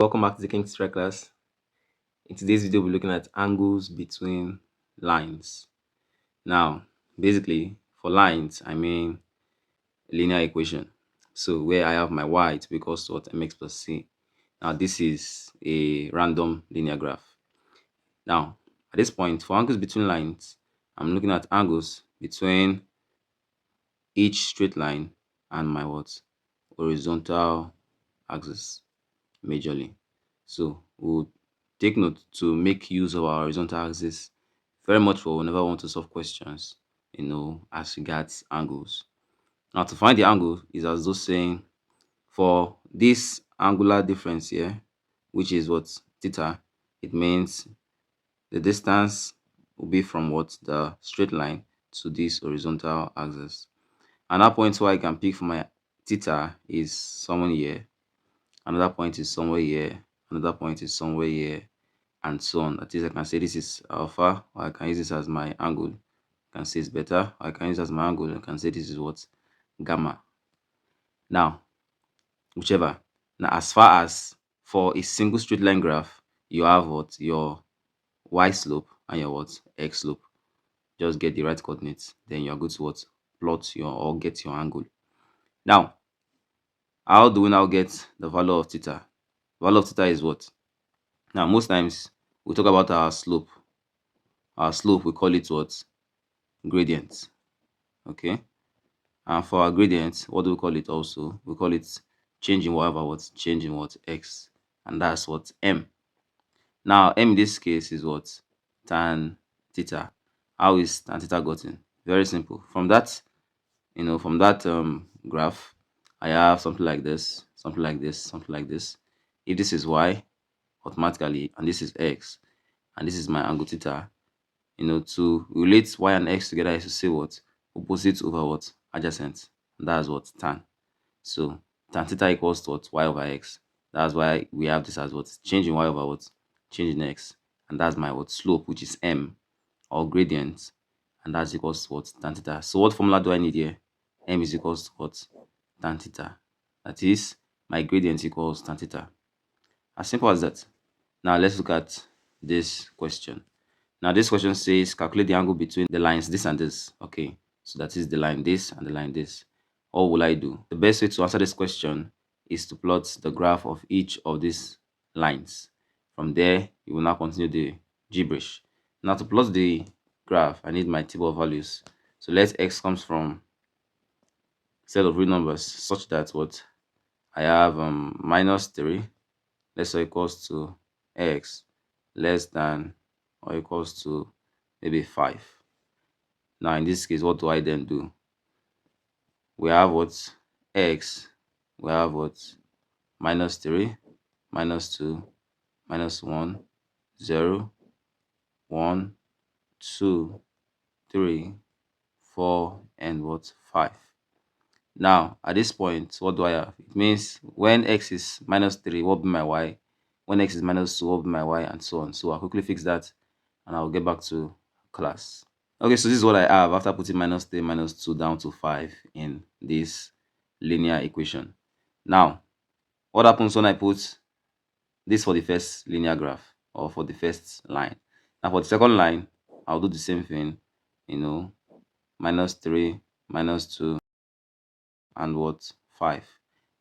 Welcome back to the TUT class. In today's video, we're looking at angles between lines. Now, basically, for lines, I mean linear equation. So where I have my y to be equals to what mx plus c. Now, this is a random linear graph. Now, at this point, for angles between lines, I'm looking at angles between each straight line and my what horizontal axis majorly. So we'll take note to make use of our horizontal axis very much for whenever we want to solve questions, as regards angles. Now to find the angle is as though saying for this angular difference here, which is what theta, it means the distance will be from what the straight line to this horizontal axis. And that point where I can pick for my theta is somewhere here, another point is somewhere here, another point is somewhere here, and so on. That is, I can say this is alpha, or I can use this as my angle. I can say it's beta, or I can use this as my angle. I can say this is what gamma. Now, whichever. Now, as far as for a single straight line graph, you have what your y slope and your what x slope. Just get the right coordinates, then you're good to what plot your or get your angle. Now, how do we now get the value of theta? Value of theta is what? Now, most times we talk about our slope. Our slope, we call it what? Gradient. Okay. And for our gradient, what do we call it also? We call it change in whatever what? Change in what? X. And that's what? M. Now, M in this case is what? Tan theta. How is tan theta gotten? Very simple. From that, graph, I have something like this, something like this, something like this. If this is y, automatically, and this is x, and this is my angle theta, to relate y and x together is to say what? Opposite over what? Adjacent. And that's what? Tan. So tan theta equals to what? Y over x. That's why we have this as what? Change in y over what? Change in x. And that's my what? Slope, which is m, or gradient. And that's equals to what? Tan theta. So what formula do I need here? M is equals to what? Tan theta. That is, my gradient equals tan theta. As simple as that. Now let's look at this question. Now this question says calculate the angle between the lines this and this. Okay, so that is the line this and the line this. What will I do? The best way to answer this question is to plot the graph of each of these lines. From there, you will now continue the gibberish. Now to plot the graph, I need my table of values. So let x comes from set of real numbers such that what I have minus 3 less or equals to x less than or equals to maybe 5. Now in this case, what do I then do? We have what? X, we have what? Minus 3, minus 2, minus 1, 0, 1, 2, 3, 4, and what? 5. Now at this point, what do I have? It means when x is minus 3, what will be my y? When x is minus 2, what will be my y? And so on. So I'll quickly fix that and I'll get back to class. Okay, so this is what I have after putting minus 3, minus 2 down to 5 in this linear equation. Now, what happens when I put this for the first linear graph or for the first line? Now, for the second line, I'll do the same thing, minus 3, minus 2, and what? 5.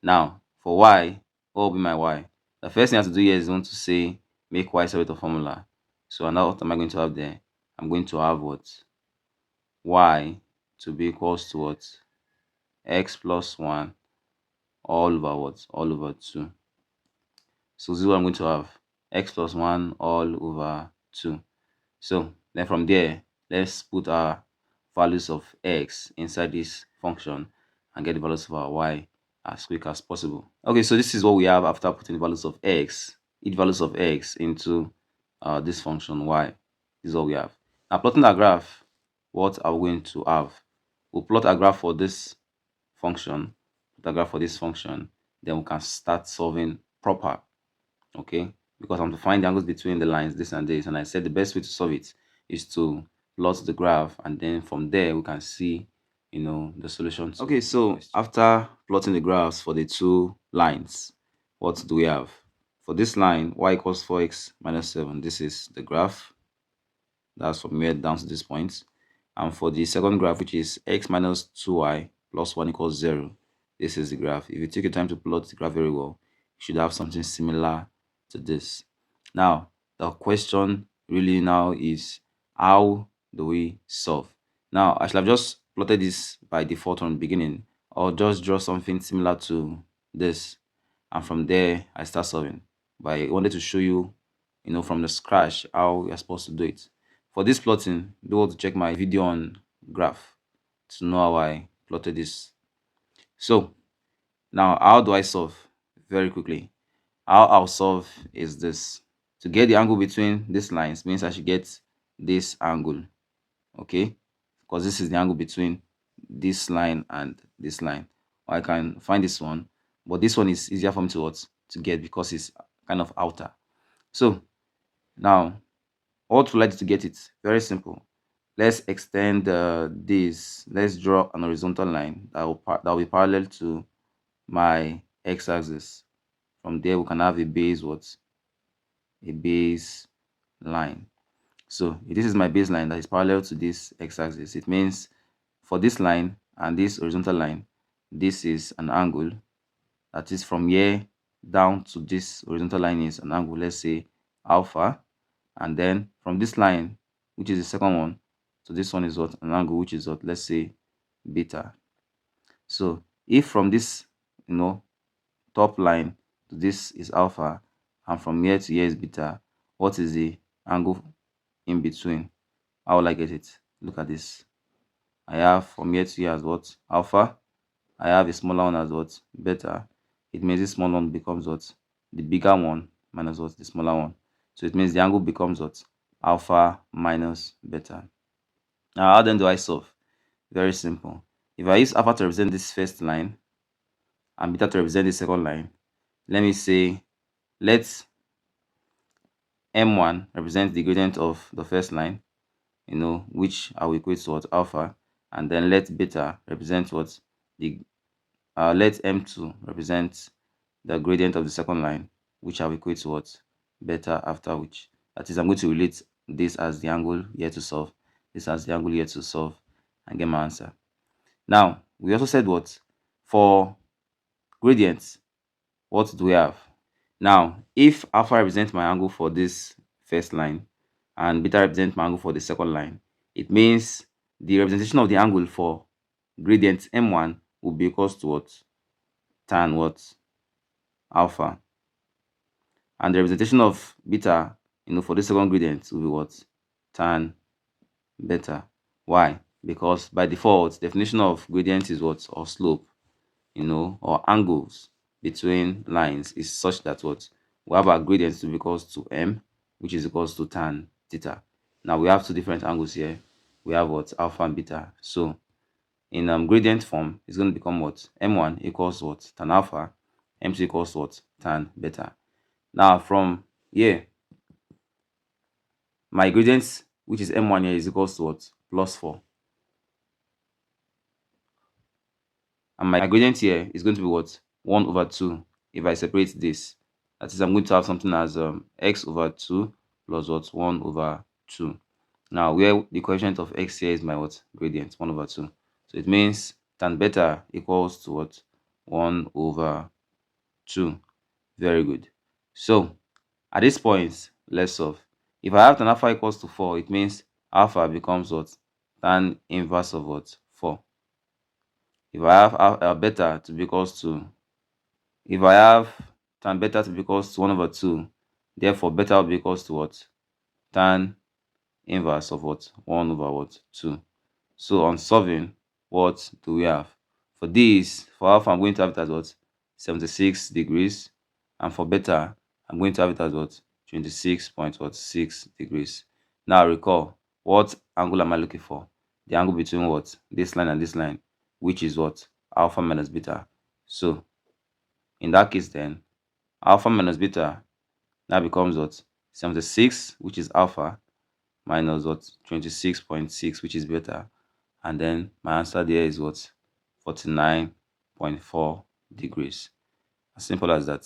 Now, for y, what will be my y? The first thing I have to do here is want to say make y separate a formula. So now what am I going to have there? I'm going to have what? Y to be equals to what? X plus 1 all over what? All over 2. So this is what I'm going to have. X plus 1 all over 2. So then from there, let's put our values of x inside this function and get the values of our y as quick as possible. Okay, so this is what we have after putting the values of x, each values of x into this function y. This is what we have. Now plotting our graph, what are we going to have? We'll plot a graph for this function, plot a graph for this function, then we can start solving proper. Okay, because I'm to find the angles between the lines this and this, and I said the best way to solve it is to plot the graph, and then from there we can see the solution. Okay, so after plotting the graphs for the two lines, what do we have? for this line, y equals 4x minus 7. This is the graph. That's from here down to this point. And for the second graph, which is x minus 2y plus 1 equals 0, this is the graph. If you take your time to plot the graph very well, you should have something similar to this. Now, the question really now is, how do we solve? Now, I should have just plotted this by default from the beginning, or just draw something similar to this. And from there, I start solving. But I wanted to show you, from the scratch, how you're supposed to do it. For this plotting, do want to check my video on graph to know how I plotted this. So now, how do I solve? Very quickly, how I'll solve is this. To get the angle between these lines means I should get this angle, okay? Because this is the angle between this line and this line. Or I can find this one, but this one is easier for me to get because it's kind of outer. So now, what would like to get it? Very simple. Let's extend this. Let's draw an horizontal line that will be parallel to my x-axis. From there, we can have a base a base line. So this is my baseline that is parallel to this x-axis. It means for this line and this horizontal line, this is an angle. That is from here down to this horizontal line is an angle, let's say alpha. And then from this line, which is the second one, to this one is what? An angle, which is what? Let's say beta. So if from this, top line to this is alpha, and from here to here is beta, what is the angle in between? How will I get it? Look at this. I have from here to here as what? Alpha. I have a smaller one as what? Beta. It means this small one becomes what? The bigger one minus what? The smaller one. So it means the angle becomes what? Alpha minus beta. Now, how then do I solve? Very simple. If I use alpha to represent this first line and beta to represent the second line, let me say, let m1 represent the gradient of the first line, which I will equate to what? Alpha. And then let beta represent what? Let m2 represent the gradient of the second line, which I will equate to what? Beta, after which, that is, I'm going to relate this as the angle here to solve, this as the angle here to solve, and get my answer. Now, we also said what? For gradients, what do we have? Now, if alpha represents my angle for this first line and beta represents my angle for the second line, it means the representation of the angle for gradient m1 will be equals to what? Tan what? Alpha. And the representation of beta, for the second gradient will be what? Tan beta. Why? Because by default, definition of gradient is what? Or slope, or angles between lines is such that what? We have our gradient to be equals to m, which is equals to tan theta. Now we have two different angles here. We have what? Alpha and beta. So in gradient form, it's going to become what? M1 equals what? Tan alpha. M2 equals what? Tan beta. Now from here, my gradient, which is M1 here, is equals to what? Plus 4. And my gradient here is going to be what? 1 over 2 if I separate this. That is, I'm going to have something as x over 2 plus what? 1 over 2. Now, where the coefficient of x here is my what? Gradient, 1 over 2. So it means tan beta equals to what? 1 over 2. Very good. So at this point, let's solve. If I have tan alpha equals to 4, it means alpha becomes what? Tan inverse of what? 4. If I have beta to be equals to, if I have tan beta to be equals to 1 over 2, therefore beta will be equals to what? Tan inverse of what? 1 over what? 2. So on solving, what do we have? For this, for alpha, I'm going to have it as what? 76 degrees. And for beta, I'm going to have it as what? 26.6 degrees. Now recall, what angle am I looking for? The angle between what? This line and this line, which is what? Alpha minus beta. So in that case then, alpha minus beta now becomes what? 76, which is alpha, minus what? 26.6, which is beta. And then my answer there is what? 49.4 degrees. As simple as that.